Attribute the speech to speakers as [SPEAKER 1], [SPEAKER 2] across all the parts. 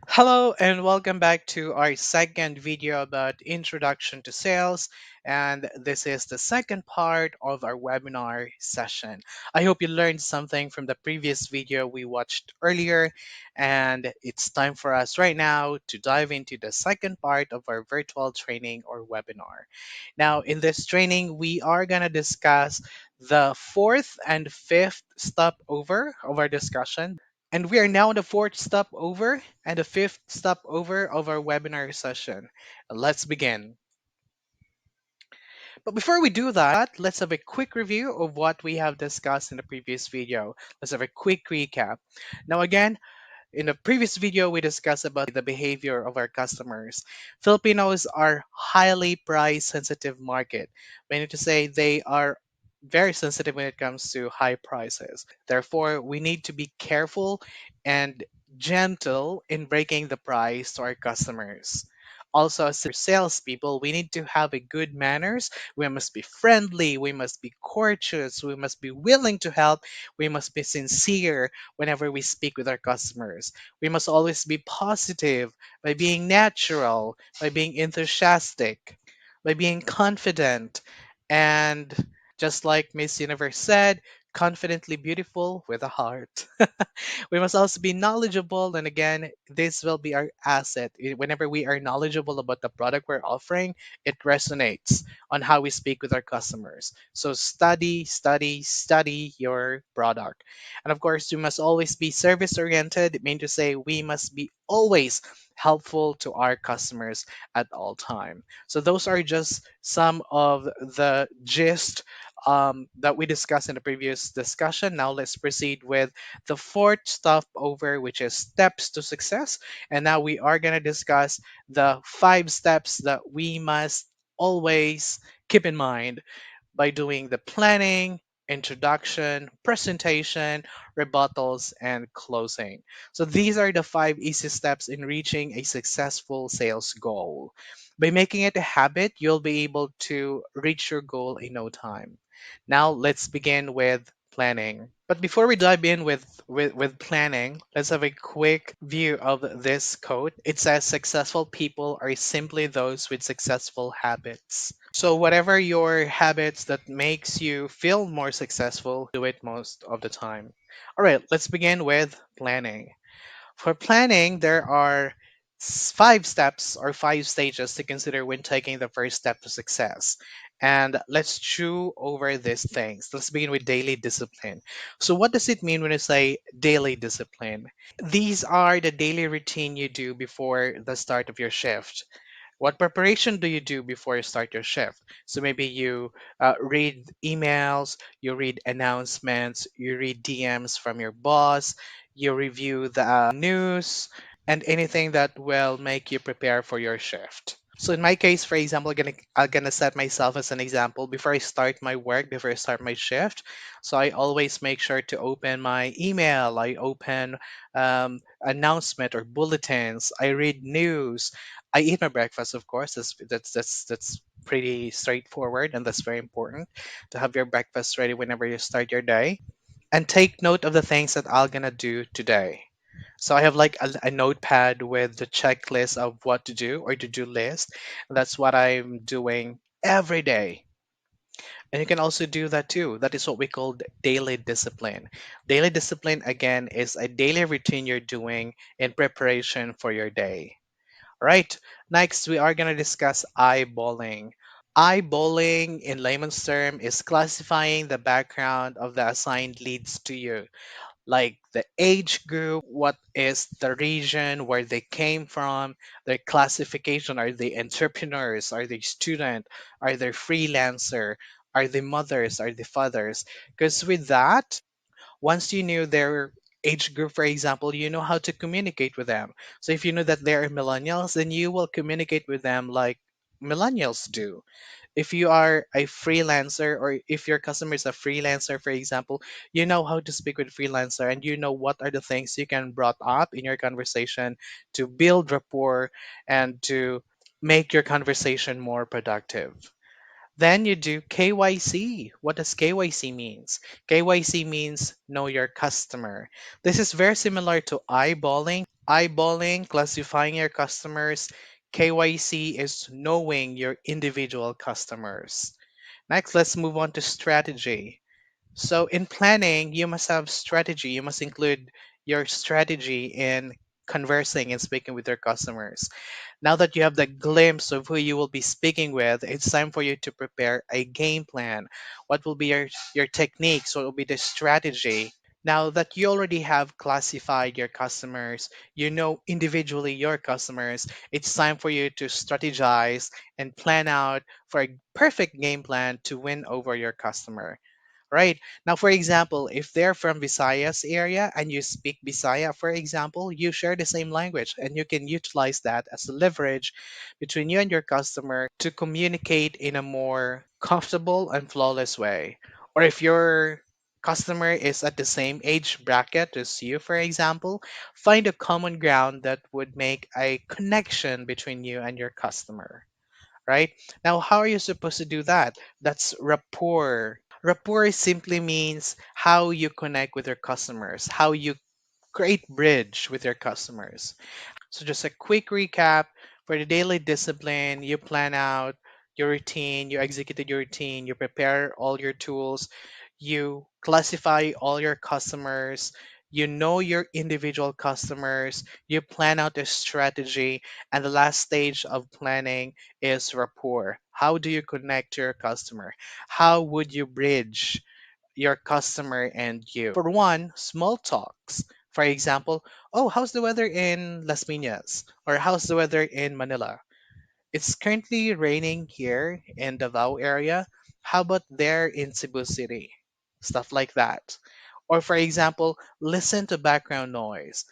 [SPEAKER 1] Hello and welcome back to our second video about introduction to sales. And this is the second part of our webinar session. I hope you learned something from the previous video we watched earlier. And it's time for us right now to dive into the second part of our virtual training or webinar. Now, in this training, we are going to discuss the fourth and fifth step over of our discussion. And we are now on the fourth step over and the fifth step over of our webinar session. Let's begin. But before we do that, let's have a quick review of what we have discussed in the previous video. Let's have a quick recap. Now, again, in the previous video, we discussed about the behavior of our customers. Filipinos are highly price sensitive market, meaning to say they are very sensitive when it comes to high prices. Therefore, we need to be careful and gentle in breaking the price to our customers. Also, as salespeople, we need to have a good manners. We must be friendly. We must be courteous. We must be willing to help. We must be sincere whenever we speak with our customers. We must always be positive by being natural, by being enthusiastic, by being confident, and just like Miss Universe said, confidently beautiful with a heart. We must also be knowledgeable, and again, this will be our asset. Whenever we are knowledgeable about the product we're offering, it resonates on how we speak with our customers. So study, study, study your product. And of course, we must always be service oriented. It means to say we must be always helpful to our customers at all time. So those are just some of the gist that we discussed in the previous discussion. Now let's proceed with the fourth step over, which is steps to success. And now we are going to discuss the 5 steps that we must always keep in mind by doing the planning, introduction, presentation, rebuttals, and closing. So these are the 5 easy steps in reaching a successful sales goal. By making it a habit, you'll be able to reach your goal in no time. Now let's begin with planning. But before we dive in with planning, let's have a quick view of this quote. It says successful people are simply those with successful habits. So whatever your habits that makes you feel more successful, do it most of the time. All right, let's begin with planning. For planning, there are 5 steps or 5 stages to consider when taking the first step to success. And let's chew over these things. Let's begin with daily discipline. So, what does it mean when I say daily discipline? These are the daily routine you do before the start of your shift. What preparation do you do before you start your shift? So maybe you read emails, you read announcements, you read DMs from your boss, you review the news, and anything that will make you prepare for your shift. So in my case, for example, I'm gonna set myself as an example before I start my work, before I start my shift. So I always make sure to open my email. I open announcement or bulletins. I read news. I eat my breakfast, of course. That's pretty straightforward, and that's very important to have your breakfast ready whenever you start your day. And take note of the things that I'm gonna do today. So I have like a notepad with the checklist of what to do or to-do list. That's what I'm doing every day. And you can also do that too. That is what we call daily discipline. Daily discipline, again, is a daily routine you're doing in preparation for your day. All right. Next, we are going to discuss eyeballing. Eyeballing, in layman's term, is classifying the background of the assigned leads to you, like the age group, what is the region where they came from, their classification. Are they entrepreneurs? Are they student? Are they freelancer? Are they mothers? Are they fathers? Because with that, once you knew their age group, for example, you know how to communicate with them. So if you know that they're millennials, then you will communicate with them like millennials do. If you are a freelancer or if your customer is a freelancer, for example, you know how to speak with freelancer and you know what are the things you can brought up in your conversation to build rapport and to make your conversation more productive. Then you do KYC. What does KYC means? KYC means know your customer. This is very similar to eyeballing. Eyeballing, classifying your customers. KYC is knowing your individual customers. Next, let's move on to strategy. So, in planning, you must have strategy. You must include your strategy in conversing and speaking with your customers. Now that you have the glimpse of who you will be speaking with, it's time for you to prepare a game plan. What will be your techniques? What will be the strategy? Now that you already have classified your customers, you know individually your customers, it's time for you to strategize and plan out for a perfect game plan to win over your customer. Right. Now, for example, if they're from Visayas area and you speak Bisaya, for example, you share the same language and you can utilize that as a leverage between you and your customer to communicate in a more comfortable and flawless way. Or if your customer is at the same age bracket as you, for example, find a common ground that would make a connection between you and your customer. Right? Now, how are you supposed to do that? That's rapport. Rapport simply means how you connect with your customers, how you create bridge with your customers. So just a quick recap for the daily discipline, you plan out your routine, you executed your routine, you prepare all your tools, you classify all your customers, you know your individual customers, you plan out a strategy, and the last stage of planning is rapport. How do you connect to your customer? How would you bridge your customer and you? For one, small talks. For example, oh, how's the weather in Las Piñas? Or how's the weather in Manila? It's currently raining here in Davao area. How about there in Cebu City? Stuff like that. Or for example, listen to background noise.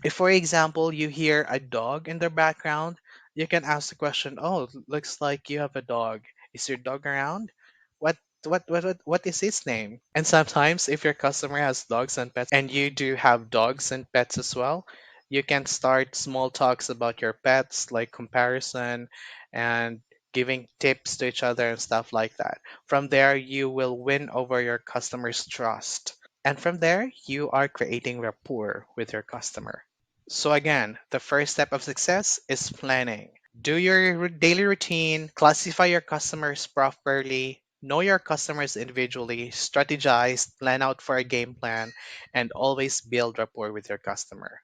[SPEAKER 1] If, for example, you hear a dog in the background, you can ask the question, "Oh, looks like you have a dog. Is your dog around? What what is his name?" And sometimes, if your customer has dogs and pets, and you do have dogs and pets as well, you can start small talks about your pets, like comparison and giving tips to each other and stuff like that. From there, you will win over your customer's trust. And from there, you are creating rapport with your customer. So, again, the first step of success is planning. Do your daily routine, classify your customers properly, know your customers individually, strategize, plan out for a game plan, and always build rapport with your customer.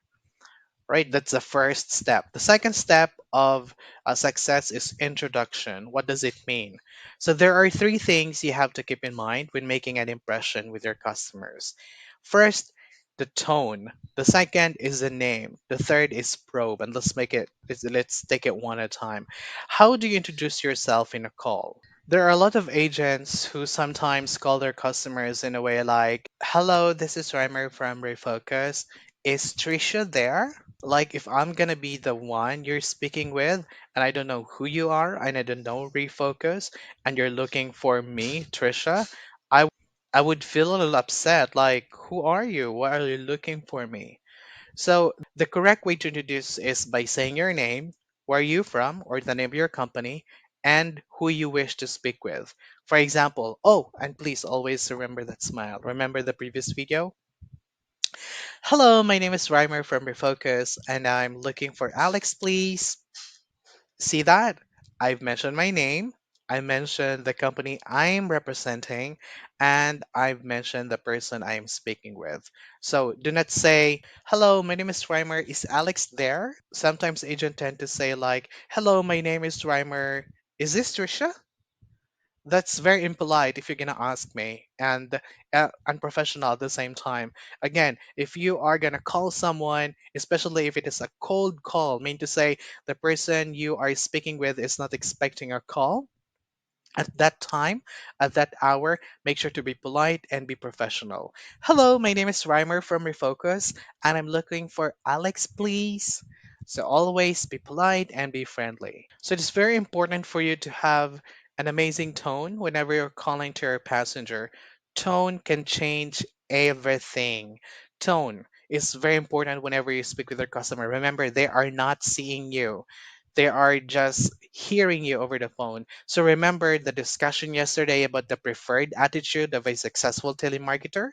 [SPEAKER 1] Right? That's the first step. The second step of success is introduction. What does it mean? So there are three things you have to keep in mind when making an impression with your customers. First, the tone. The second is the name. The third is probe. And let's take it one at a time. How do you introduce yourself in a call? There are a lot of agents who sometimes call their customers in a way like, "Hello, this is Reimer from Refocus. Is Trisha there?" Like, if I'm gonna be the one you're speaking with, and I don't know who you are, and I don't know Refocus, and you're looking for me, Trisha, I would feel a little upset. Like, who are you? Why are you looking for me? So the correct way to introduce is by saying your name, where are you from, or the name of your company, and who you wish to speak with. For example, oh, and please always remember that smile. Remember the previous video? Hello, my name is Reimer from Refocus, and I'm looking for Alex, please. See that? I've mentioned my name, I mentioned the company I'm representing, and I've mentioned the person I'm speaking with. So do not say, "Hello, my name is Reimer. Is Alex there?" Sometimes agents tend to say like, "Hello, my name is Reimer. Is this Trisha?" That's very impolite if you're gonna ask me, and unprofessional at the same time. Again, if you are gonna call someone, especially if it is a cold call, mean to say the person you are speaking with is not expecting a call at that time, at that hour, make sure to be polite and be professional. "Hello, my name is Reimer from Refocus, and I'm looking for Alex, please." So always be polite and be friendly. So it's very important for you to have an amazing tone whenever you're calling to your passenger. Tone can change everything. Tone is very important whenever you speak with your customer. Remember, they are not seeing you. They are just hearing you over the phone. So remember the discussion yesterday about the preferred attitude of a successful telemarketer?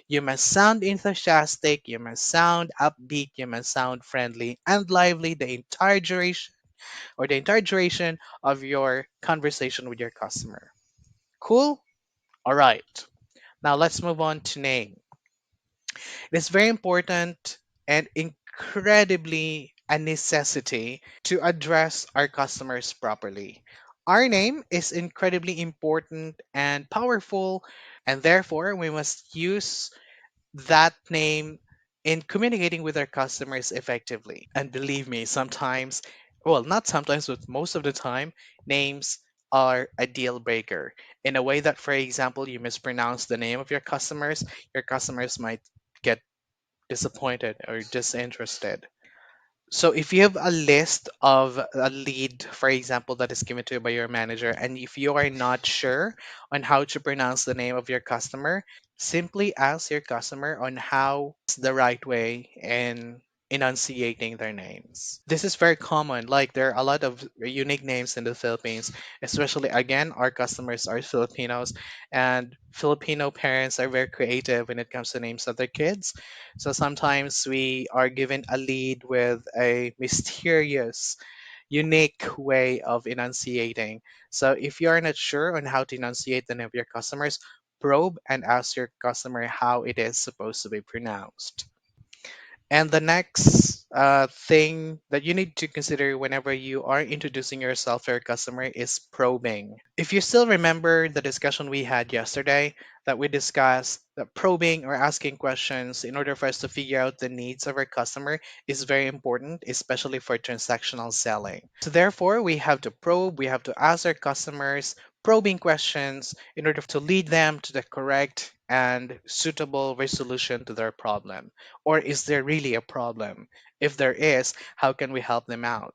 [SPEAKER 1] You must sound enthusiastic, you must sound upbeat, you must sound friendly and lively the entire duration of your conversation with your customer. Cool? All right. Now let's move on to name. It is very important and incredibly a necessity to address our customers properly. Our name is incredibly important and powerful, and therefore we must use that name in communicating with our customers effectively. And believe me, sometimes, well, not sometimes, but most of the time, names are a deal breaker. In a way that, for example, you mispronounce the name of your customers might get disappointed or disinterested. So if you have a list of a lead, for example, that is given to you by your manager, and if you are not sure on how to pronounce the name of your customer, simply ask your customer on how is the right way in enunciating their names. This is very common. Like there are a lot of unique names in the Philippines, especially again, our customers are Filipinos, and Filipino parents are very creative when it comes to names of their kids. So sometimes we are given a lead with a mysterious, unique way of enunciating. So if you are not sure on how to enunciate the name of your customers, probe and ask your customer how it is supposed to be pronounced. And the next thing that you need to consider whenever you are introducing yourself to your customer is probing. If you still remember the discussion we had yesterday, that we discussed that probing or asking questions in order for us to figure out the needs of our customer is very important, especially for transactional selling. So therefore, we have to probe, we have to ask our customers probing questions in order to lead them to the correct and suitable resolution to their problem. Or is there really a problem? If there is, how can we help them out?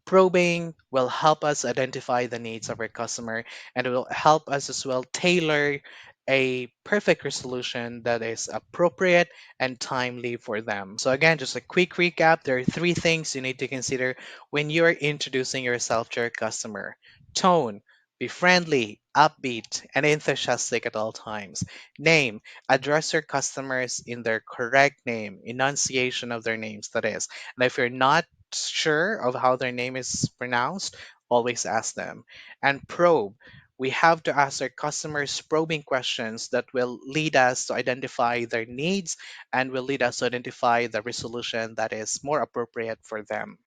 [SPEAKER 1] Probing will help us identify the needs of our customer, and it will help us as well tailor a perfect resolution that is appropriate and timely for them. So again, just a quick recap, there are three things you need to consider when you're introducing yourself to your customer. Tone, be friendly, upbeat, and enthusiastic at all times. Name, address your customers in their correct name, enunciation of their names, that is. And if you're not sure of how their name is pronounced, always ask them. And probe. We have to ask our customers probing questions that will lead us to identify their needs and will lead us to identify the resolution that is more appropriate for them.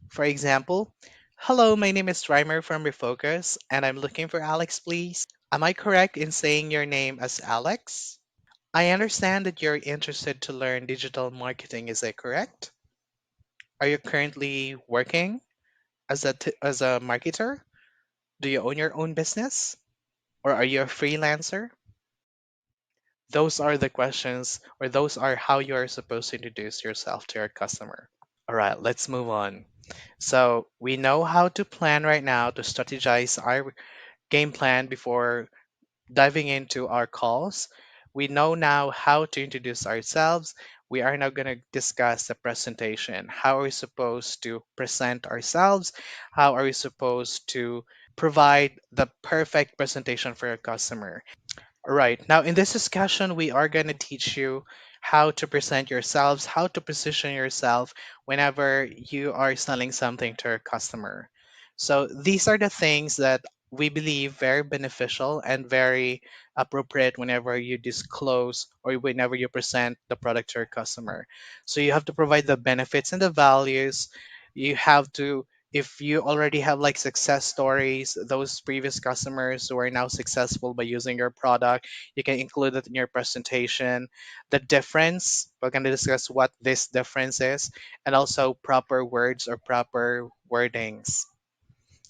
[SPEAKER 1] For example, hello, my name is Reimer from Refocus, and I'm looking for Alex, please. Am I correct in saying your name as Alex? I understand that you're interested to learn digital marketing, is that correct? Are you currently working as a marketer? Do you own your own business? Or are you a freelancer? Those are the questions, or those are how you are supposed to introduce yourself to your customer. All right, let's move on. So we know how to plan right now to strategize our game plan before diving into our calls. We know now how to introduce ourselves. We are now going to discuss the presentation. How are we supposed to present ourselves? How are we supposed to provide the perfect presentation for your customer? Right. Now, in this discussion, we are going to teach you how to present yourselves, how to position yourself whenever you are selling something to a customer. So, these are the things that we believe very beneficial and very appropriate whenever you disclose or whenever you present the product to your customer. So, you have to provide the benefits and the values. You have to, if you already have like success stories, those previous customers who are now successful by using your product, you can include it in your presentation. The difference, we're going to discuss what this difference is, and also proper words or proper wordings.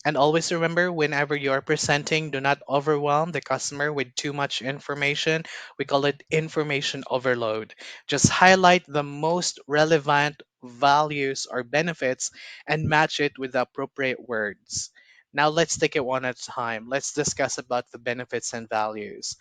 [SPEAKER 1] And always remember, whenever you're presenting, do not overwhelm the customer with too much information. We call it information overload. Just highlight the most relevant values or benefits and match it with the appropriate words. Now let's take it one at a time. Let's discuss about the benefits and values.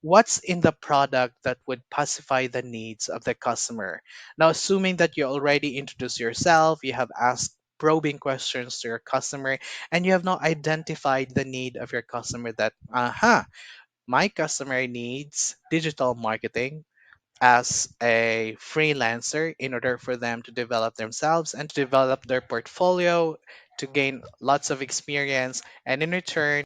[SPEAKER 1] What's in the product that would pacify the needs of the customer? Now, assuming that you already introduced yourself, you have asked probing questions to your customer, and you have not identified the need of your customer that, my customer needs digital marketing as a freelancer in order for them to develop themselves and to develop their portfolio, to gain lots of experience, and in return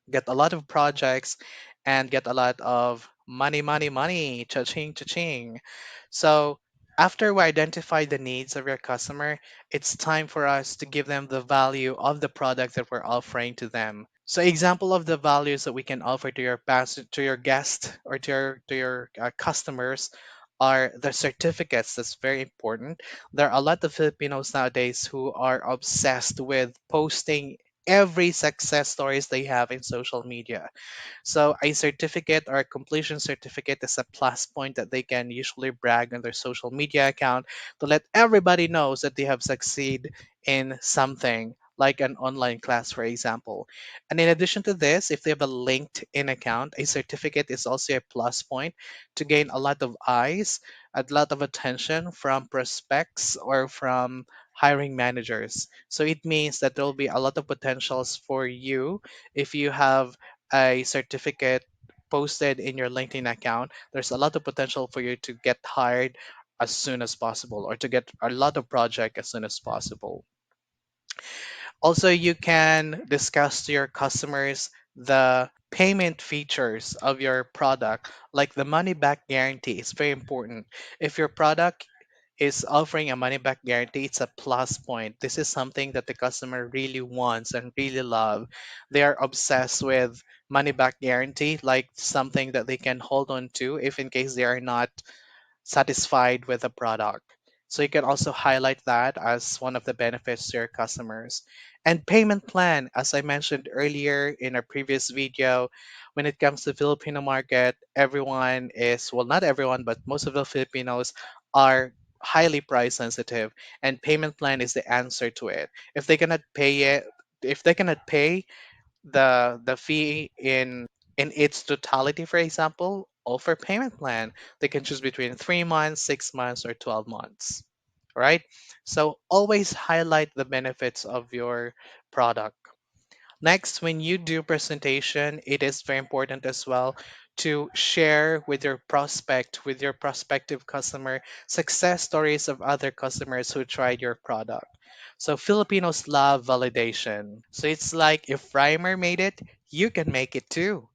[SPEAKER 1] get a lot of projects and get a lot of money, money, money, cha-ching, cha-ching. So after we identify the needs of your customer, it's time for us to give them the value of the product that we're offering to them. So example of the values that we can offer to your to your guest or to your customers are the certificates. That's very important. There are a lot of Filipinos nowadays who are obsessed with posting every success stories they have in social media. So a certificate or a completion certificate is a plus point that they can usually brag on their social media account to let everybody knows that they have succeed in something like an online class, for example. And in addition to this, if they have a LinkedIn account, a certificate is also a plus point to gain a lot of eyes, a lot of attention from prospects or from hiring managers. So it means that there will be a lot of potentials for you if you have a certificate posted in your LinkedIn account. There's a lot of potential for you to get hired as soon as possible or to get a lot of project as soon as possible. Also, you can discuss to your customers the payment features of your product, like the money back guarantee. It's very important. If your product is offering a money back guarantee, it's a plus point. This is something that the customer really wants and really love. They are obsessed with money back guarantee, like something that they can hold on to if in case they are not satisfied with the product. So you can also highlight that as one of the benefits to your customers. And payment plan, as I mentioned earlier in our previous video, when it comes to Filipino market, everyone is, well, not everyone, but most of the Filipinos are highly price sensitive, and payment plan is the answer to it. If they cannot pay it, if they cannot pay the fee in its totality, for example, offer payment plan. They can choose between 3 months, 6 months, or 12 months. Right? So always highlight the benefits of your product. Next, when you do presentation, it is very important as well to share with your prospect, with your prospective customer, success stories of other customers who tried your product. So Filipinos love validation. So it's like if Reimer made it, you can make it too.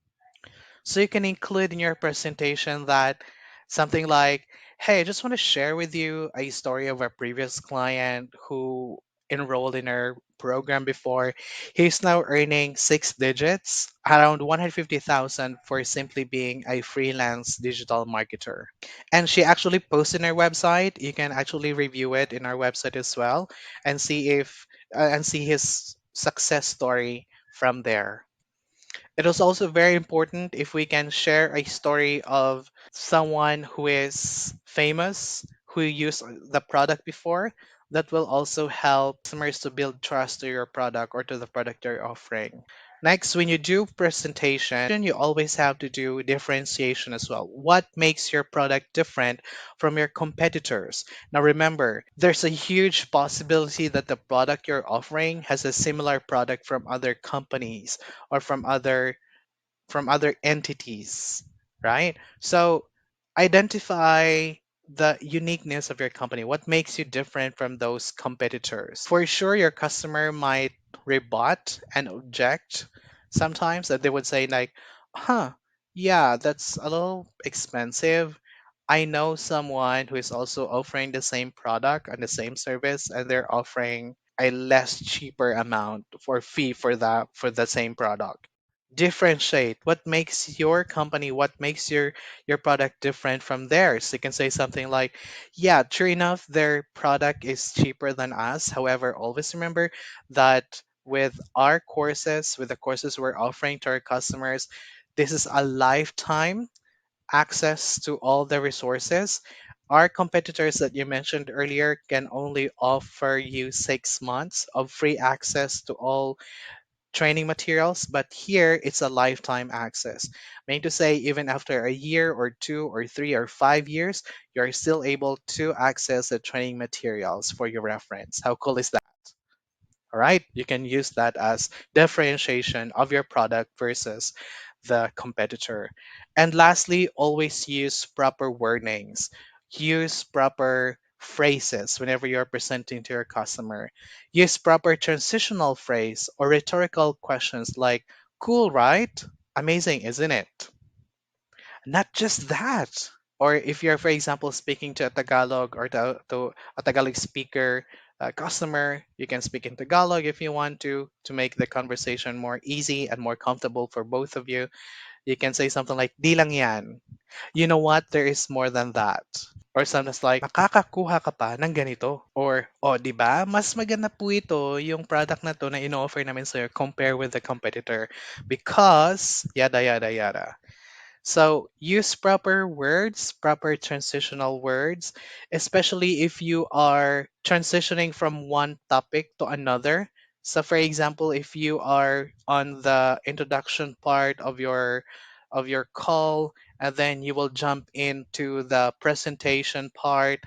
[SPEAKER 1] So you can include in your presentation that something like, hey, I just want to share with you a story of a previous client who enrolled in our program before. He's now earning 6 digits, around 150,000 for simply being a freelance digital marketer. And she actually posted in our website. You can actually review it in our website as well and see if and see his success story from there. It is also very important if we can share a story of someone who is famous, who used the product before. That will also help customers to build trust to your product or to the product you're offering. Next, when you do presentation, you always have to do differentiation as well. What makes your product different from your competitors? Now, remember, there's a huge possibility that the product you're offering has a similar product from other companies or from other entities, right? So identify the uniqueness of your company. What makes you different from those competitors? For sure, your customer might rebut and object sometimes that they would say like, huh, yeah, that's a little expensive. I know someone who is also offering the same product and the same service, and they're offering a less cheaper amount for fee for the same product. Differentiate what makes your company, what makes your product different from theirs. You can say something like, yeah, true enough, their product is cheaper than us. However, always remember that with our courses, with the courses we're offering to our customers, this is a lifetime access to all the resources. Our competitors that you mentioned earlier can only offer you 6 months of free access to all training materials, but here it's a lifetime access. Meaning to say, even after a year or 2 or 3 or 5 years, you're still able to access the training materials for your reference. How cool is that? All right, you can use that as differentiation of your product versus the competitor. And lastly, always use proper wordings. Use proper phrases whenever you're presenting to your customer. Use proper transitional phrase or rhetorical questions like, cool, right? Amazing, isn't it? Not just that. Or if you're, for example, speaking to a Tagalog or to a Tagalog speaker customer, you can speak in Tagalog if you want to make the conversation more easy and more comfortable for both of you. You can say something like, di lang yan. You know what? There is more than that. Or something like, makakakuha ka pa ng ganito. Or, oh, di ba? Mas maganda po ito, yung product na to na ino-offer namin sa'yo compare with the competitor. Because, yada, yada, yada. So use proper words, proper transitional words, especially if you are transitioning from one topic to another. So for example, if you are on the introduction part of your call and then you will jump into the presentation part,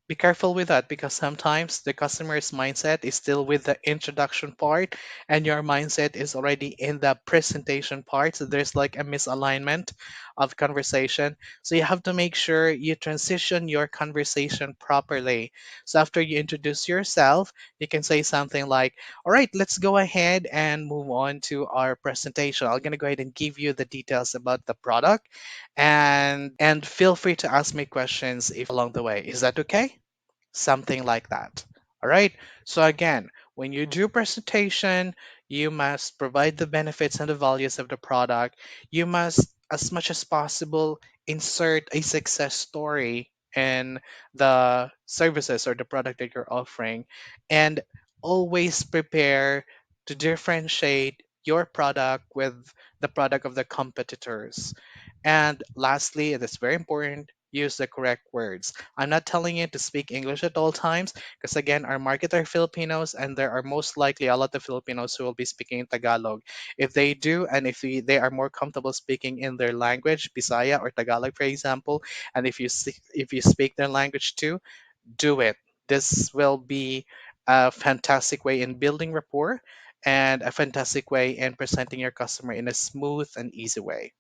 [SPEAKER 1] be careful with that because sometimes the customer's mindset is still with the introduction part and your mindset is already in the presentation part. So there's like a misalignment of conversation. So you have to make sure you transition your conversation properly. So after you introduce yourself, you can say something like, all right, let's go ahead and move on to our presentation. I'm going to go ahead and give you the details about the product and feel free to ask me questions if along the way. Is that okay? Something like that. All right. So again, when you do presentation, you must provide the benefits and the values of the product. You must, as much as possible, insert a success story in the services or the product that you're offering, and always prepare to differentiate your product with the product of the competitors. And lastly, it is very important, use the correct words. I'm not telling you to speak English at all times because, again, our market are Filipinos and there are most likely a lot of Filipinos who will be speaking in Tagalog. If they do, and if they are more comfortable speaking in their language, Bisaya or Tagalog, for example, and if you speak their language too, do it. This will be a fantastic way in building rapport and a fantastic way in presenting your customer in a smooth and easy way.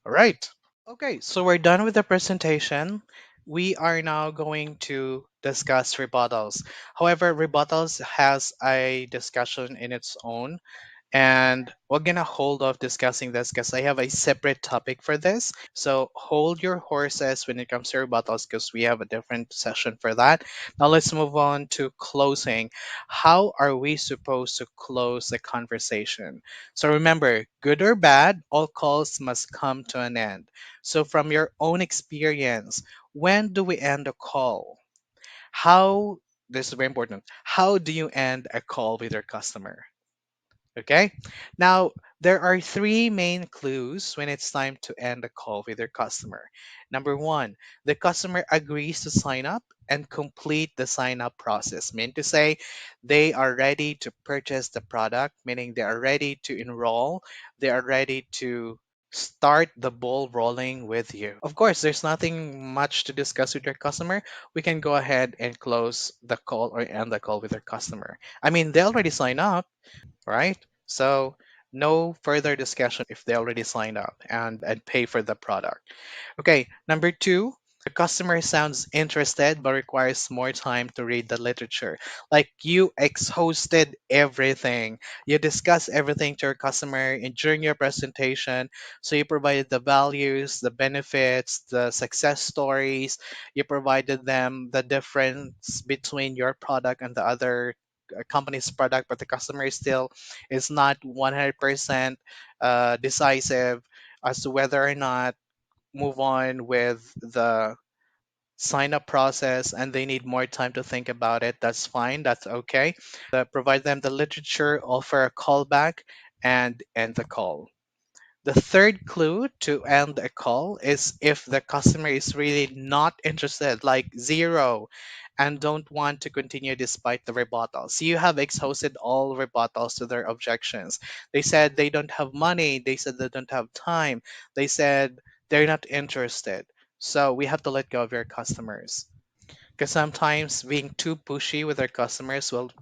[SPEAKER 1] All right. Okay, so we're done with the presentation. We are now going to discuss rebuttals. However, rebuttals has a discussion in its own, and we're gonna hold off discussing this because I have a separate topic for this. So hold your horses when it comes to rebuttals because we have a different session for that. Now let's move on to closing. How are we supposed to close the conversation? So remember, good or bad, all calls must come to an end. So from your own experience, when do we end a call? How, this is very important, how do you end a call with your customer? Okay. Now, there are three main clues when it's time to end a call with your customer. Number one, the customer agrees to sign up and complete the sign up process. Mean to say, they are ready to purchase the product, meaning they are ready to enroll, they are ready to start the ball rolling with you. Of course, there's nothing much to discuss with your customer. We can go ahead and close the call or end the call with your customer. I mean, they already signed up, right? So no further discussion if they already signed up and pay for the product. Okay, number two, the customer sounds interested but requires more time to read the literature. Like you exhausted everything. You discussed everything to your customer during your presentation. So you provided the values, the benefits, the success stories. You provided them the difference between your product and the other company's product, but the customer still is not 100% decisive as to whether or not move on with the sign up process and they need more time to think about it. That's fine, that's okay. Provide them the literature, offer a callback, and end the call. The third clue to end a call is if the customer is really not interested, like zero, and don't want to continue despite the rebuttals. You have exhausted all rebuttals to their objections. They said they don't have money, they said they don't have time, they said they're not interested. So we have to let go of your customers. Because sometimes being too pushy with our customers will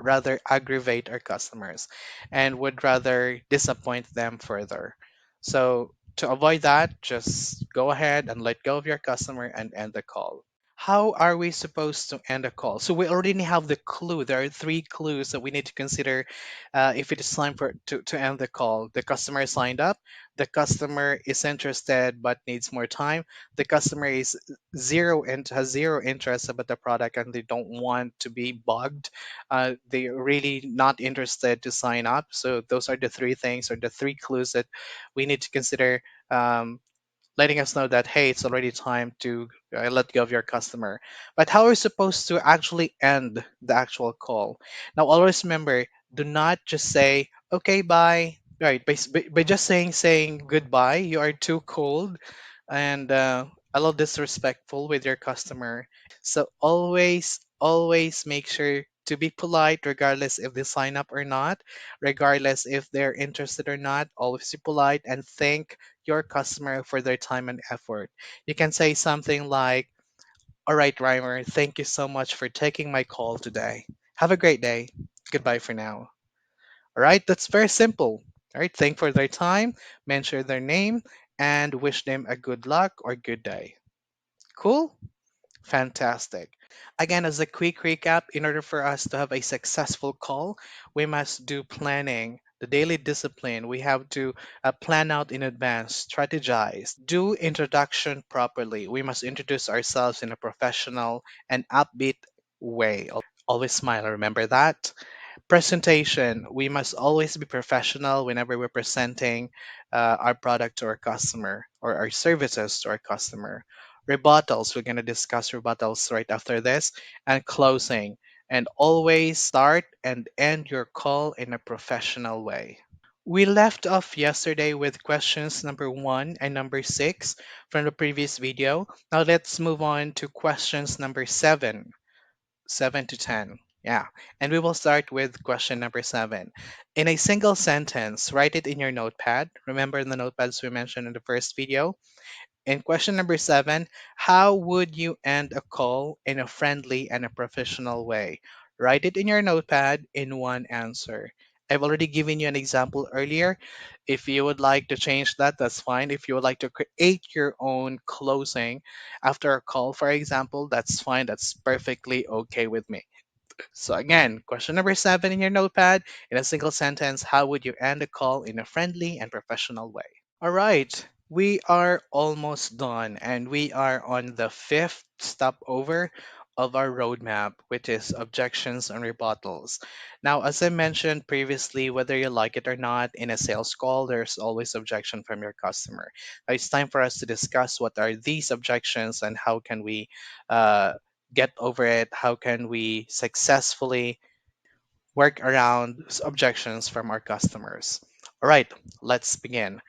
[SPEAKER 1] rather aggravate our customers and would rather disappoint them further. So to avoid that, just go ahead and let go of your customer and end the call. How are we supposed to end a call? So we already have the clue. There are three clues that we need to consider if it is time to end the call. The customer signed up. The customer is interested but needs more time. The customer is has zero interest about the product and they don't want to be bugged. They're really not interested to sign up. So those are the three things or the three clues that we need to consider. Letting us know that hey, it's already time to let go of your customer. But how are we supposed to actually end the actual call? Now always remember, do not just say okay, bye. Right, by just saying goodbye, you are too cold and a little disrespectful with your customer. So always make sure to be polite regardless if they sign up or not, regardless if they're interested or not. Always be polite and thank your customer for their time and effort. You can say something like, all right, Reimer, thank you so much for taking my call today. Have a great day. Goodbye for now. All right, that's very simple. All right, thank for their time, mention their name, and wish them a good luck or good day. Cool? Fantastic. Again, as a quick recap, in order for us to have a successful call, we must do planning, the daily discipline. We have to plan out in advance, strategize, do introduction properly. We must introduce ourselves in a professional and upbeat way. Always smile, remember that. Presentation, we must always be professional whenever we're presenting our product to our customer or our services to our customer. Rebuttals, we're going to discuss rebuttals right after this. And closing, and always start and end your call in a professional way. We left off yesterday with questions number 1 and number 6 from the previous video. Now let's move on to questions number 7, 7 to 10. Yeah. And we will start with question number 7. In a single sentence, write it in your notepad. Remember the notepads we mentioned in the first video? In question number 7, how would you end a call in a friendly and a professional way? Write it in your notepad in one answer. I've already given you an example earlier. If you would like to change that, that's fine. If you would like to create your own closing after a call, for example, that's fine. That's perfectly okay with me. So, again, question number 7 in your notepad. In a single sentence, how would you end a call in a friendly and professional way? All right, we are almost done, and we are on the fifth stopover of our roadmap, which is objections and rebuttals. Now, as I mentioned previously, whether you like it or not, in a sales call, there's always objection from your customer. Now, it's time for us to discuss what are these objections and how can we uh, get over it? How can we successfully work around objections from our customers? All right, let's begin.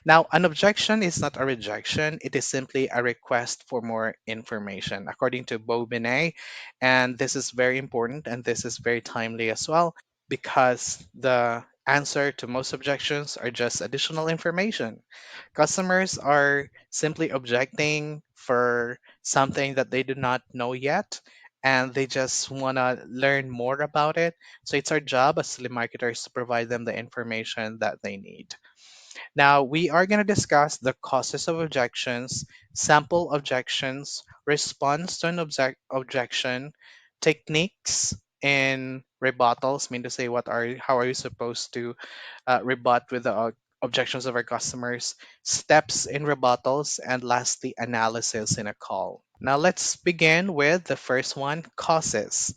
[SPEAKER 1] Now, an objection is not a rejection, it is simply a request for more information, according to Bo Binet. And this is very important and this is very timely as well because the answer to most objections are just additional information. Customers are simply objecting for something that they do not know yet. And they just want to learn more about it. So it's our job as telemarketers to provide them the information that they need. Now, we are going to discuss the causes of objections, sample objections, response to an objection, techniques in rebuttals, mean to say how are you supposed to rebut with the objections of our customers, steps in rebuttals, and lastly, analysis in a call. Now, let's begin with the first one, causes.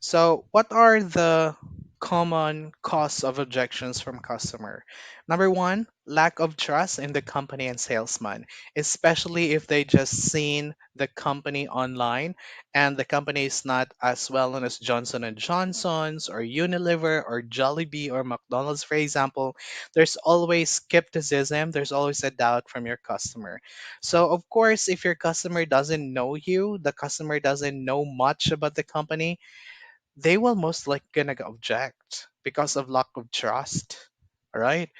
[SPEAKER 1] So, what are the common cause of objections from customer? Number one, lack of trust in the company and salesman, especially if they just seen the company online and the company is not as well known as Johnson and Johnson's or Unilever or Jollibee or McDonald's, for example. There's always skepticism. There's always a doubt from your customer. So, of course, if your customer doesn't know you, the customer doesn't know much about the company, they will most likely gonna object because of lack of trust. All right.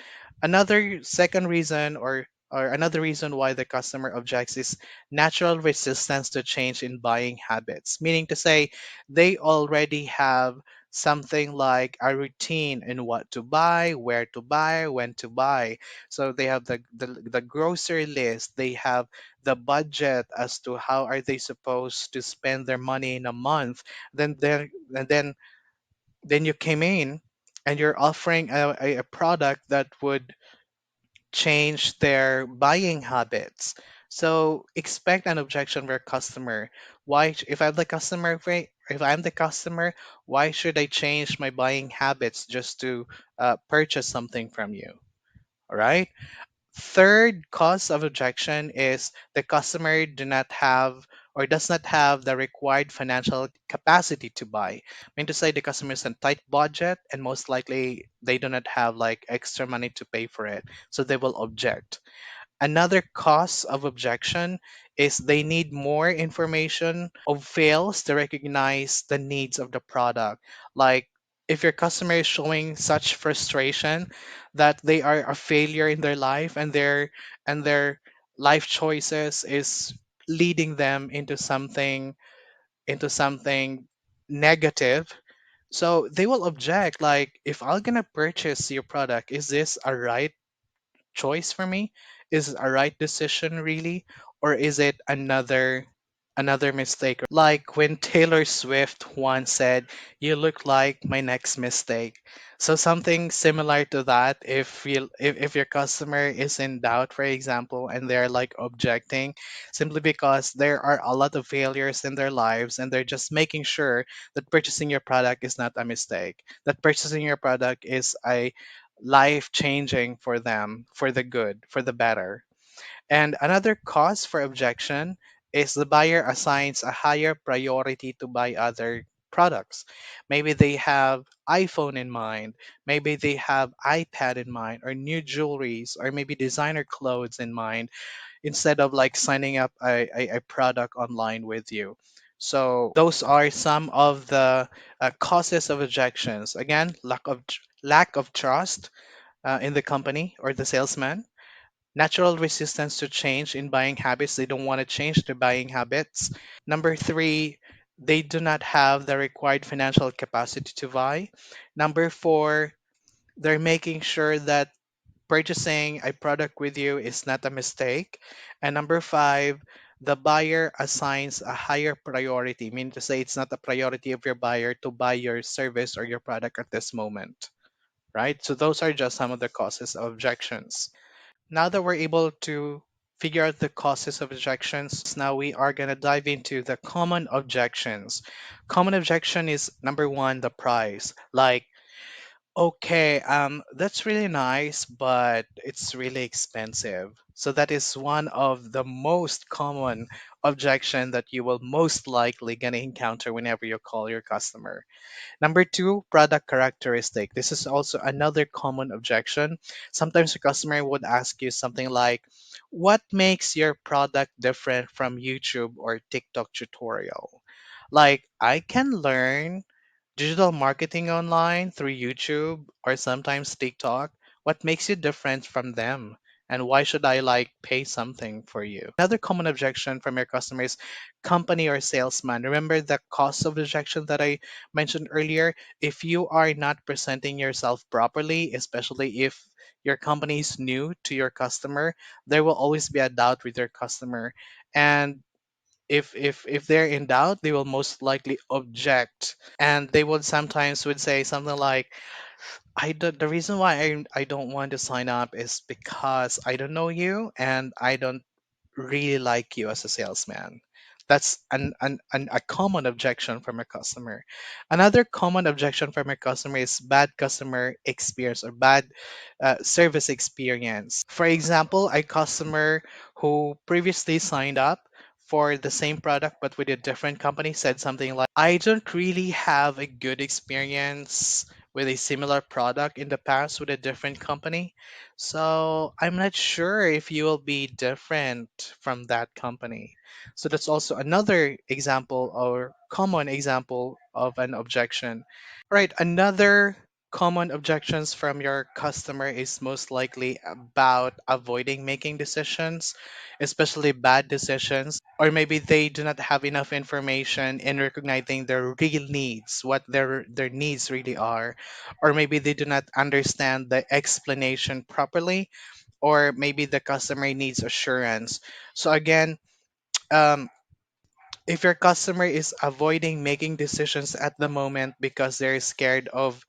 [SPEAKER 1] Another second reason or or another reason why the customer objects is natural resistance to change in buying habits. Meaning to say, they already have something like a routine in what to buy, where to buy, when to buy. So they have the grocery list, they have the budget as to how are they supposed to spend their money in a month. Then you came in and you're offering a product that would change their buying habits. So expect an objection from your customer. If I'm the customer, if I'm the customer, why should I change my buying habits just to purchase something from you? All right. Third cause of objection is the customer do not have or does not have the required financial capacity to buy. I mean to say the customer is on tight budget and most likely they do not have like extra money to pay for it. So they will object. Another cause of objection is they need more information of fails to recognize the needs of the product. Like if your customer is showing such frustration that they are a failure in their life and their life choices is leading them into something negative, so they will object like if I'm gonna purchase your product, is this a right choice for me? Is it a right decision really? Or is it another mistake? Like when Taylor Swift once said, "You look like my next mistake." So something similar to that if your customer is in doubt, for example, and they're like objecting simply because there are a lot of failures in their lives and they're just making sure that purchasing your product is not a mistake, that purchasing your product is a life changing for them, for the good, for the better. And another cause for objection is the buyer assigns a higher priority to buy other products. Maybe they have iPhone in mind, maybe they have iPad in mind, or new jewelries, or maybe designer clothes in mind, instead of like signing up a product online with you. So those are some of the causes of objections. Again, lack of trust in the company or the salesman, natural resistance to change in buying habits. They don't want to change their buying habits. Number three, they do not have the required financial capacity to buy. Number four, they're making sure that purchasing a product with you is not a mistake. And number five, the buyer assigns a higher priority, meaning to say it's not a priority of your buyer to buy your service or your product at this moment, right? So those are just some of the causes of objections. Now that we're able to figure out the causes of objections, now we are going to dive into the common objections. Common objection is number one, the price. Like, okay, that's really nice, but it's really expensive. So that is one of the most common objection that you will most likely gonna encounter whenever you call your customer. Number two, product characteristic. This is also another common objection. Sometimes the customer would ask you something like, "What makes your product different from YouTube or TikTok tutorial?" Like, I can learn digital marketing online through YouTube or sometimes TikTok. What makes you different from them? And why should I like pay something for you? Another common objection from your customers, company or salesman. Remember the cost of rejection that I mentioned earlier? If you are not presenting yourself properly, especially if your company is new to your customer, there will always be a doubt with your customer. And if they're in doubt, they will most likely object, and they would sometimes would say something like, the reason why I don't want to sign up is because I don't know you and I don't really like you as a salesman. That's a common objection from a customer. Another common objection from a customer is bad customer experience or bad service experience. For example, a customer who previously signed up for the same product but with a different company said something like, "I don't really have a good experience with a similar product in the past with a different company. So I'm not sure if you will be different from that company." So that's also another example or common example of an objection. Right, another common objections from your customer is most likely about avoiding making decisions, especially bad decisions, or maybe they do not have enough information in recognizing their real needs, what their needs really are, or maybe they do not understand the explanation properly, or maybe the customer needs assurance. So again, um, if your customer is avoiding making decisions at the moment because they're scared of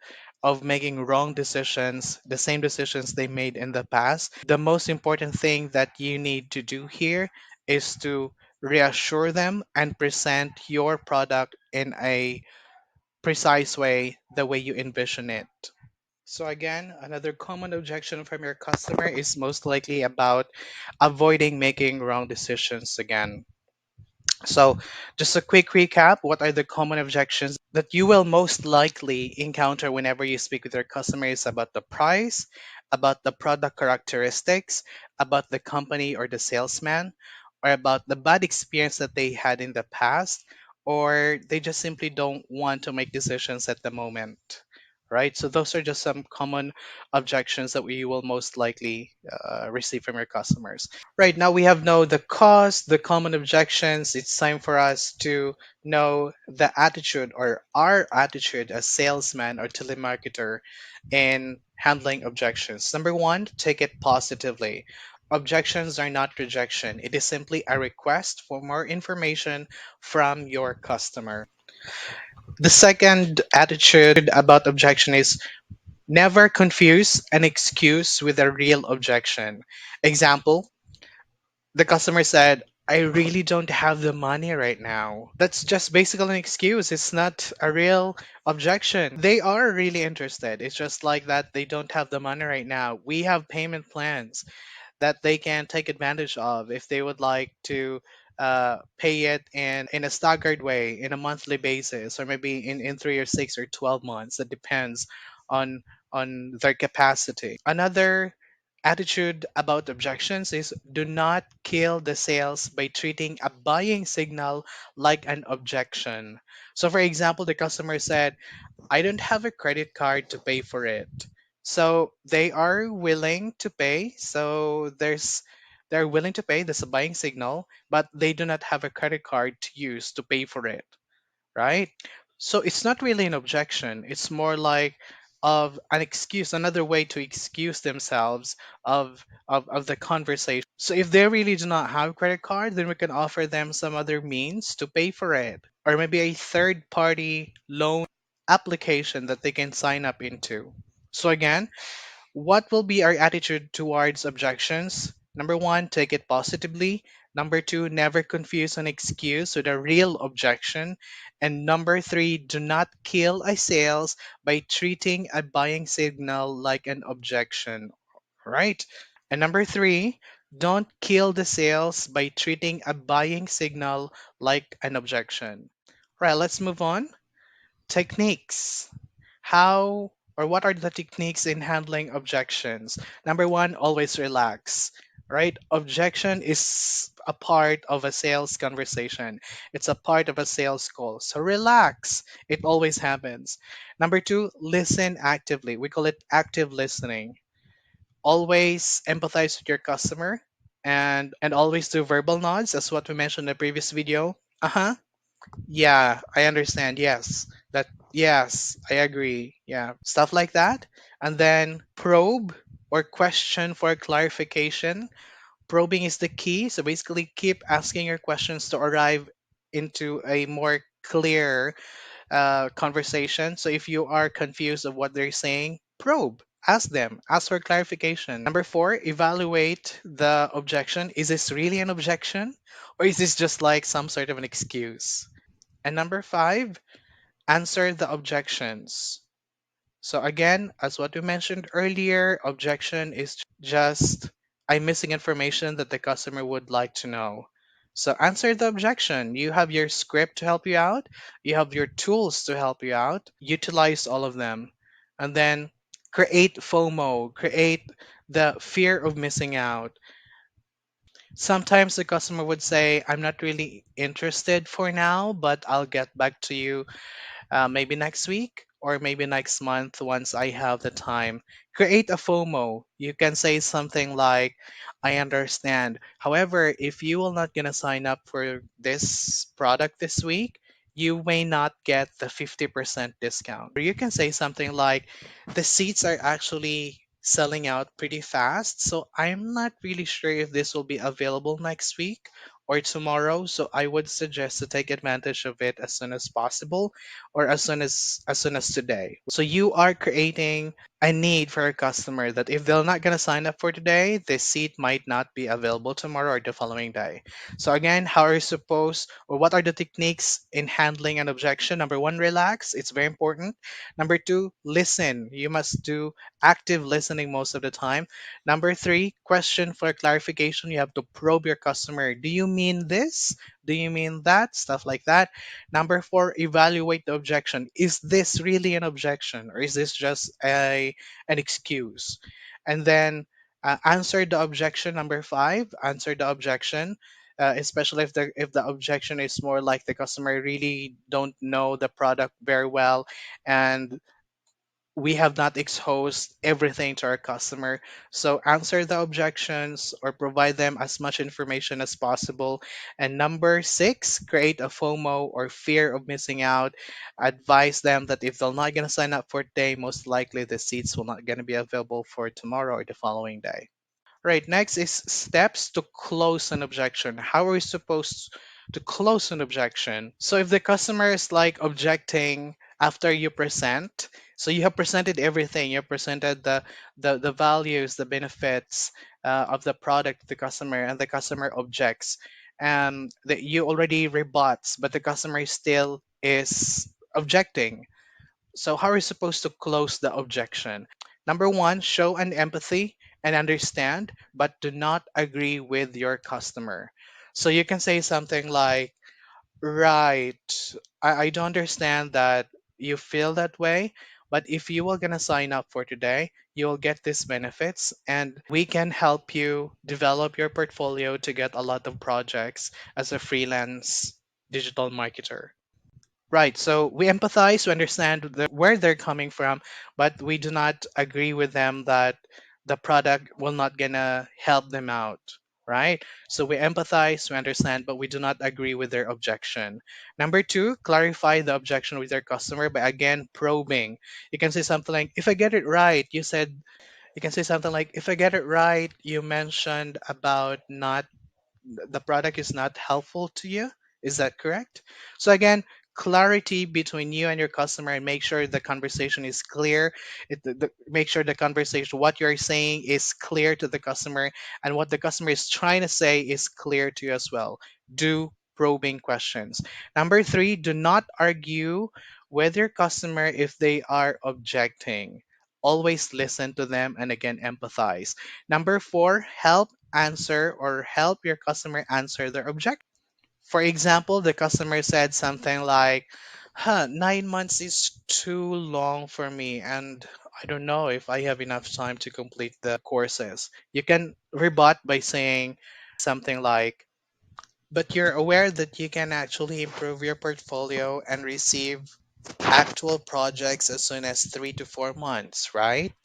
[SPEAKER 1] making wrong decisions, the same decisions they made in the past, the most important thing that you need to do here is to reassure them and present your product in a precise way, the way you envision it. So again, another common objection from your customer is most likely about avoiding making wrong decisions again. So, just a quick recap, what are the common objections that you will most likely encounter whenever you speak with your customers about the price, about the product characteristics, about the company or the salesman, or about the bad experience that they had in the past, or they just simply don't want to make decisions at the moment? Right? So, those are just some common objections that we will most likely receive from your customers. Right, now we have know the cause, the common objections. It's time for us to know the attitude or our attitude as salesman or telemarketer in handling objections. Number one, take it positively. Objections are not rejection. It is simply a request for more information from your customer. The second attitude about objection is never confuse an excuse with a real objection. Example, the customer said, I really don't have the money right now. That's just basically an excuse. It's not a real objection. They are really interested. It's just like that they don't have the money right now. We have payment plans that they can take advantage of if they would like to pay it in a staggered way, in a monthly basis, or maybe in 3 or 6 or 12 months. It depends on their capacity. Another attitude about objections is do not kill the sales by treating a buying signal like an objection. So for example, the customer said, I don't have a credit card to pay for it. So they are willing to pay. So they're willing to pay. There's a buying signal, but they do not have a credit card to use to pay for it, right? So it's not really an objection. It's more like of an excuse, another way to excuse themselves of the conversation. So if they really do not have a credit card, then we can offer them some other means to pay for it. Or maybe a third party loan application that they can sign up into. So again, what will be our attitude towards objections? Number one, take it positively. Number two, never confuse an excuse with a real objection. And number three, do not kill a sales by treating a buying signal like an objection. Right? And number three, don't kill the sales by treating a buying signal like an objection. Right, let's move on. Techniques. How or what are the techniques in handling objections? Number one, always relax. Right? Objection is a part of a sales conversation. It's a part of a sales call. So relax. It always happens. Number two, listen actively. We call it active listening. Always empathize with your customer and always do verbal nods, as what we mentioned in the previous video. Uh-huh. Yeah, I understand. Yes. Yes, I agree. Yeah. Stuff like that. And then probe or question for clarification. Probing is the key. So basically keep asking your questions to arrive into a more clear conversation. So if you are confused of what they're saying, probe. Ask them. Ask for clarification. Number four, evaluate the objection. Is this really an objection? Or is this just like some sort of an excuse? And number five, answer the objections. So again, as what we mentioned earlier, objection is just I'm missing information that the customer would like to know. So answer the objection. You have your script to help you out. You have your tools to help you out. Utilize all of them. And then create FOMO, create the fear of missing out. Sometimes the customer would say, I'm not really interested for now, but I'll get back to you maybe next week. or maybe next month once I have the time. Create a FOMO. You can say something like, I understand. However, if you will not gonna sign up for this product this week, you may not get the 50% discount. Or you can say something like, the seats are actually selling out pretty fast, so I'm not really sure if this will be available next week or tomorrow, so I would suggest to take advantage of it as soon as possible or as soon as today. So you are creating a need for a customer that if they're not going to sign up for today, the seat might not be available tomorrow or the following day. So again, how are you supposed, or what are the techniques in handling an objection? Number one, relax. It's very important. Number two, listen. You must do active listening most of the time. Number three, question for clarification. You have to probe your customer. Do you mean this? Do you mean that? Stuff like that. Number four, evaluate the objection. Is this really an objection, or is this just an excuse? And then answer the objection. Number five, answer the objection. Especially if the objection is more like the customer really don't know the product very well, and we have not exposed everything to our customer. So answer the objections or provide them as much information as possible. And number six, create a FOMO or fear of missing out. Advise them that if they're not going to sign up for today, most likely the seats will not going to be available for tomorrow or the following day. Right, next is steps to close an objection. How are we supposed to close an objection? So if the customer is like objecting after you present, so you have presented everything, you have presented the values, the benefits of the product to the customer, and the customer objects, and that you already rebuts, but the customer still is objecting. So, how are you supposed to close the objection? Number one, show an empathy and understand, but do not agree with your customer. So, you can say something like, right, I do understand that you feel that way, but if you are going to sign up for today, you'll get these benefits, and we can help you develop your portfolio to get a lot of projects as a freelance digital marketer. Right. So we empathize, we understand where they're coming from, but we do not agree with them that the product will not gonna help them out. Right. So we empathize, we understand, but we do not agree with their objection. Number two, clarify the objection with your customer by again probing. You can say something like, if I get it right, you can say something like, if I get it right, you mentioned about not the product is not helpful to you. Is that correct? So again, clarity between you and your customer, and make sure the conversation is clear. Make sure the conversation, what you're saying, is clear to the customer, and what the customer is trying to say is clear to you as well. Do probing questions. Number three, do not argue with your customer if they are objecting. Always listen to them and again empathize. Number four, help your customer answer their objection. For example, the customer said something like, 9 months is too long for me, and I don't know if I have enough time to complete the courses. You can rebut by saying something like, but you're aware that you can actually improve your portfolio and receive actual projects as soon as 3 to 4 months, right?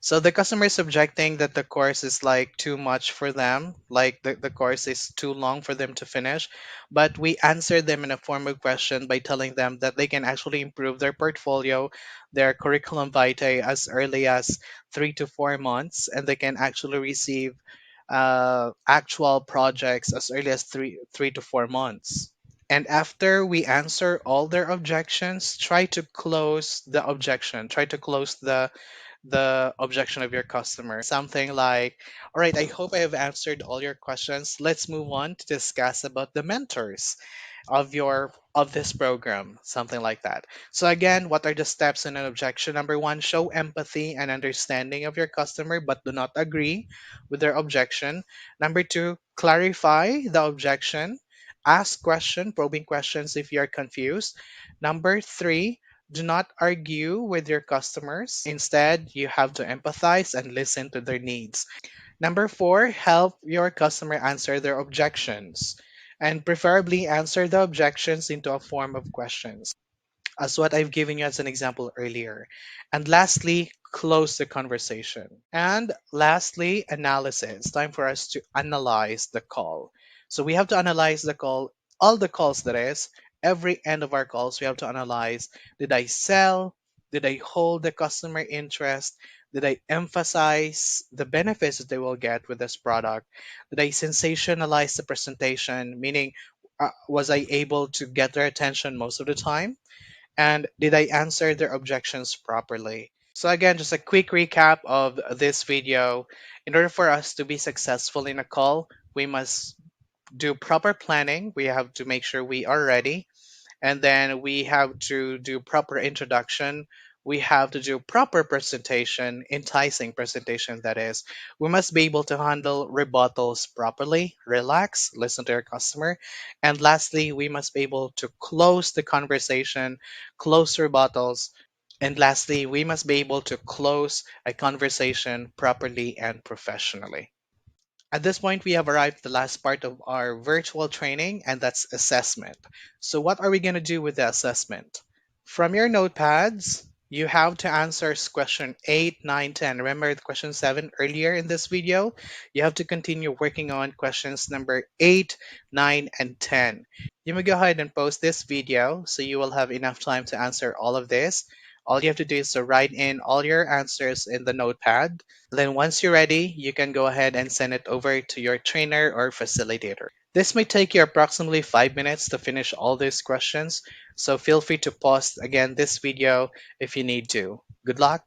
[SPEAKER 1] So the customer is objecting that the course is like too much for them, like the course is too long for them to finish. But we answer them in a formal question by telling them that they can actually improve their portfolio, their curriculum vitae as early as 3 to 4 months, and they can actually receive actual projects as early as three to 4 months. And after we answer all their objections, try to close the objection. Try to close the objection of your customer. Say something like, all right, I hope I have answered all your questions. Let's move on to discuss about the mentors of this program, something like that. So again, what are the steps in an objection? Number one, show empathy and understanding of your customer, but do not agree with their objection. Number two, clarify the objection. Ask probing questions if you're confused. Number three, do not argue with your customers. Instead, you have to empathize and listen to their needs. Number four, help your customer answer their objections, and preferably answer the objections into a form of questions. as what I've given you as an example earlier. And lastly, close the conversation. And lastly, analysis. Time for us to analyze the call. So we have to analyze the call, all the calls that is, every end of our calls, we have to analyze, did I sell? Did I hold the customer interest? Did I emphasize the benefits that they will get with this product? Did I sensationalize the presentation? Meaning, was I able to get their attention most of the time? And did I answer their objections properly? So again, just a quick recap of this video. In order for us to be successful in a call, we must do proper planning. We have to make sure we are ready, and then we have to do proper introduction. We have to do proper presentation, enticing presentation, that is. We must be able to handle rebuttals properly, relax, listen to our customer. And lastly, we must be able to close the conversation, close rebuttals. And lastly, we must be able to close a conversation properly and professionally. At this point, we have arrived at the last part of our virtual training, and that's assessment. So, what are we going to do with the assessment? From your notepads, you have to answer question 8, 9, 10. Remember the question 7 earlier in this video? You have to continue working on questions number 8, 9, and 10. You may go ahead and post this video so you will have enough time to answer all of this. All you have to do is to write in all your answers in the notepad. Then once you're ready, you can go ahead and send it over to your trainer or facilitator. This may take you approximately 5 minutes to finish all these questions, so feel free to pause again this video if you need to. Good luck.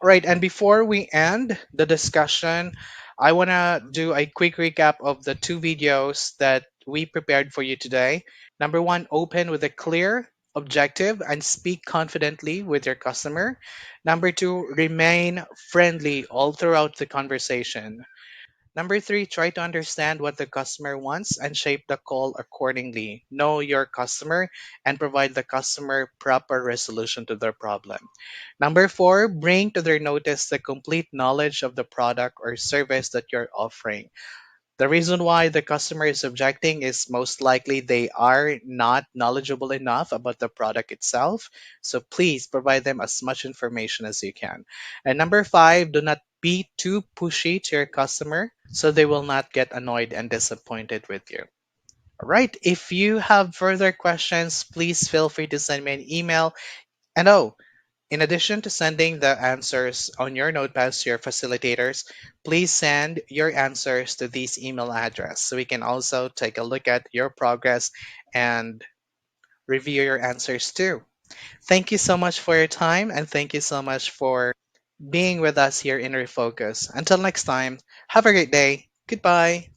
[SPEAKER 1] All right, and before we end the discussion, I want to do a quick recap of the two videos that we prepared for you today. Number one, open with a clear objective and speak confidently with your customer. Number two, remain friendly all throughout the conversation. Number three, try to understand what the customer wants and shape the call accordingly. Know your customer and provide the customer proper resolution to their problem. Number four, bring to their notice the complete knowledge of the product or service that you're offering. The reason why the customer is objecting is most likely they are not knowledgeable enough about the product itself. So please provide them as much information as you can. And number five, do not be too pushy to your customer so they will not get annoyed and disappointed with you. All right. If you have further questions, please feel free to send me an email. And oh, in addition to sending the answers on your notepads to your facilitators, please send your answers to this email address so we can also take a look at your progress and review your answers too. Thank you so much for your time, and thank you so much for being with us here in Refocus. Until next time, have a great day. Goodbye.